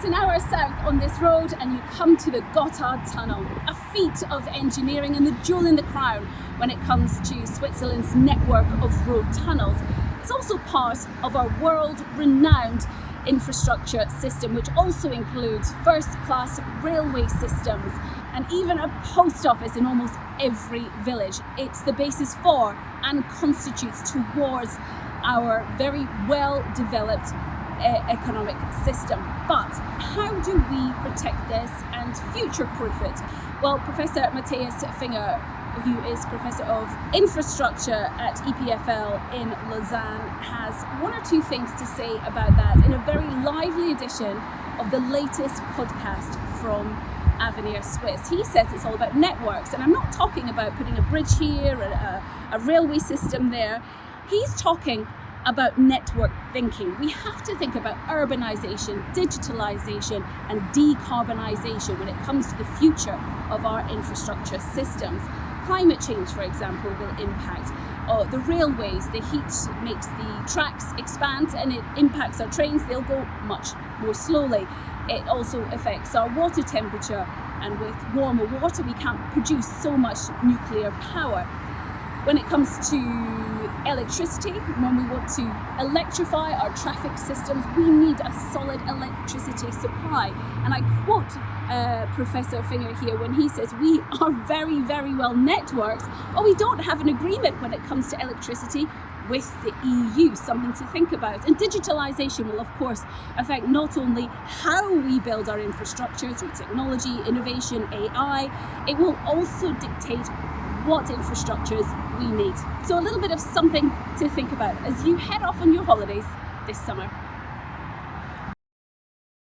about an hour south on this road and you come to the Gotthard Tunnel, a feat of engineering and the jewel in the crown when it comes to Switzerland's network of road tunnels. It's also part of our world-renowned infrastructure system, which also includes first-class railway systems and even a post office in almost every village. It's the basis for and constitutes towards our very well-developed economic system. But how do we protect this and future-proof it? Well, Professor Matthias Finger, who is Professor of Infrastructure at EPFL in Lausanne, has one or two things to say about that in a very lively edition of the latest podcast from Avenir Swiss. He says it's all about networks, and I'm not talking about putting a bridge here, a railway system there. He's talking about network thinking. We have to think about urbanization, digitalization, and decarbonisation when it comes to the future of our infrastructure systems. Climate change, for example, will impact the railways. The heat makes the tracks expand and it impacts our trains. They'll go much more slowly. It also affects our water temperature, and with warmer water we can't produce so much nuclear power. When it comes to electricity, when we want to electrify our traffic systems, we need a solid electricity supply. And I quote Professor Finger here when he says we are very, very well networked, but we don't have an agreement when it comes to electricity with the EU, something to think about. And digitalisation will of course affect not only how we build our infrastructure through technology, innovation, AI, it will also dictate what infrastructures we need. So a little bit of something to think about as you head off on your holidays this summer.